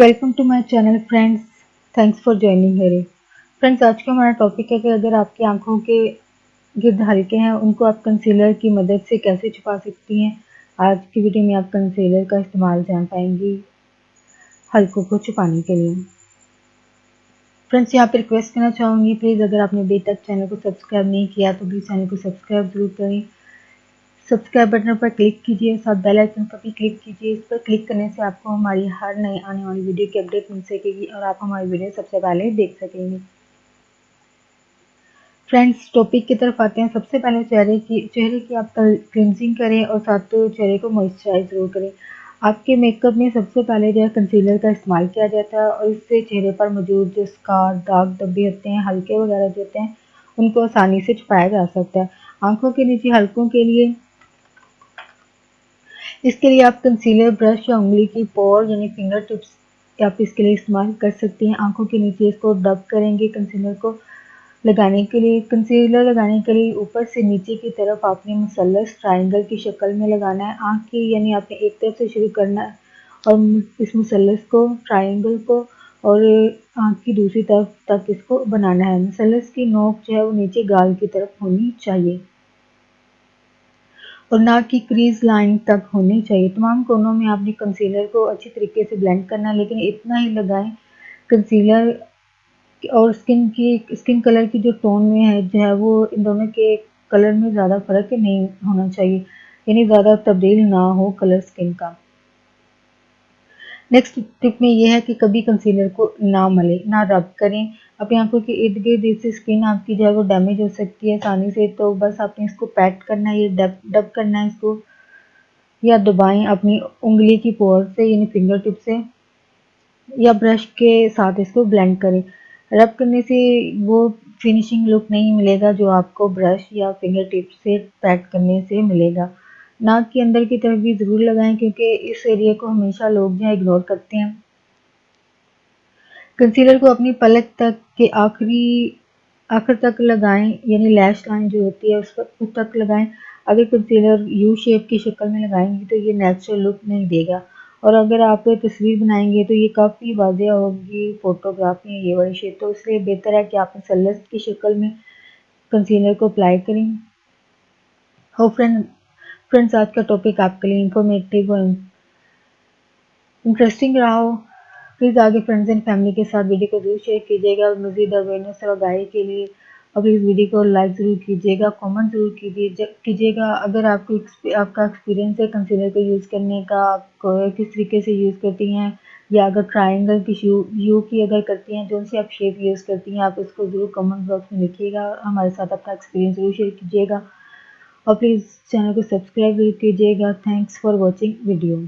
Welcome to my channel friends. Thanks for joining here. Friends, आज का हमारा topic है कि अगर आपकी आंखों के गिर्द हल्के हैं उनको आप कंसीलर की मदद से कैसे छुपा सकती हैं। आज की वीडियो में आप कंसीलर का इस्तेमाल जान पाएंगी हल्कों को छुपाने के लिए। फ्रेंड्स, यहाँ पे रिक्वेस्ट करना चाहूँगी, प्लीज़ अगर आपने अभी तक चैनल को सब्सक्राइब नहीं किया तो प्लीज़ चैनल को सब्सक्राइब जरूर करें। सब्सक्राइब बटन पर क्लिक कीजिए, साथ बेल आइकन पर भी क्लिक कीजिए। इस पर क्लिक करने से आपको हमारी हर नई आने वाली वीडियो की अपडेट मिल सकेगी और आप हमारी वीडियो सबसे पहले देख सकेंगे। फ्रेंड्स, टॉपिक की तरफ आते हैं। सबसे पहले चेहरे की आप क्लिनजिंग करें और साथ चेहरे को मॉइस्चराइज जरूर करें। आपके मेकअप में सबसे पहले जो है कंसीलर का इस्तेमाल किया जाता है और इससे चेहरे पर मौजूद जो स्कार, दाग धब्बे होते हैं, हल्के वगैरह जो होते हैं, उनको आसानी से छुपाया जा सकता है। आंखों के नीचे हल्कों के लिए इसके लिए आप कंसीलर ब्रश या उंगली की पोर यानी फिंगर टिप्स आप इसके लिए इस्तेमाल कर सकती हैं। आंखों के नीचे इसको डब करेंगे। कंसीलर को लगाने के लिए ऊपर से नीचे की तरफ आपने मुसल्लस ट्रायंगल की शक्ल में लगाना है। आंख की यानी आपने एक तरफ से शुरू करना है और इस मुसल्लस को, ट्रायंगल को, और आंख की दूसरी तरफ तक इसको बनाना है। मुसल्लस की नोक जो है वो नीचे गाल की तरफ होनी चाहिए और नाक की क्रीज लाइन तक होनी चाहिए। तमाम कोनों में आपने कंसीलर को अच्छी तरीके से ब्लेंड करना है, लेकिन इतना ही लगाएं कंसीलर और स्किन कलर की जो टोन में है जो है वो इन दोनों के कलर में ज़्यादा फर्क नहीं होना चाहिए, यानी ज़्यादा तब्दील ना हो कलर स्किन का। नेक्स्ट टिप में ये है कि कभी कंसीलर को ना मले, ना रब करें। अपनी आंखों के इर्द गिर्द, इससे स्किन आपकी जो है वो डैमेज हो सकती है आसानी से। तो बस आपने इसको पैट करना है, ये डब करना है इसको, या दबाएं अपनी उंगली की पोर से यानी फिंगर टिप से, या ब्रश के साथ इसको ब्लेंड करें। रब करने से वो फिनिशिंग लुक नहीं मिलेगा जो आपको ब्रश या फिंगर टिप से पैट करने से मिलेगा। नाक के अंदर की तरफ भी ज़रूर लगाएं क्योंकि इस एरिया को हमेशा लोग जो है इग्नोर करते हैं। कंसीलर को अपनी पलक तक के आखिर तक लगाएं, यानी लैश लाइन जो होती है उस तक लगाएं। अगर कंसीलर यू शेप की शक्ल में लगाएंगे तो ये नेचुरल लुक नहीं देगा, और अगर आप तस्वीर बनाएंगे तो ये काफ़ी वाज़ेह होगी फोटोग्राफ में ये वाली शेप। तो इसलिए बेहतर है कि आप मुसल्लस की शक्ल में कंसीलर को अप्लाई करें। हो फ्रेंड्स, आज का टॉपिक आपके लिए इंफॉर्मेटिव और इंटरेस्टिंग रहा हो। प्लीज़ आगे फ्रेंड्स एंड फैमिली के साथ वीडियो को जरूर शेयर कीजिएगा और मज़ीद अवेयरनेस और आगाही के लिए और प्लीज़ वीडियो को लाइक ज़रूर कीजिएगा, कमेंट ज़रूर कीजिएगा। अगर आपका एक्सपीरियंस है कंसीलर को यूज़ करने का, आप किस तरीके से यूज़ करती हैं, या अगर ट्रायंगल की यू की अगर करती हैं, जो सी आप शेप यूज़ करती हैं, आप इसको ज़रूर कमेंट बॉक्स में लिखिएगा और हमारे साथ अपना एक्सपीरियंस ज़रूर शेयर कीजिएगा और प्लीज़ चैनल को सब्सक्राइब ज़रूर कीजिएगा। Thanks for watching video.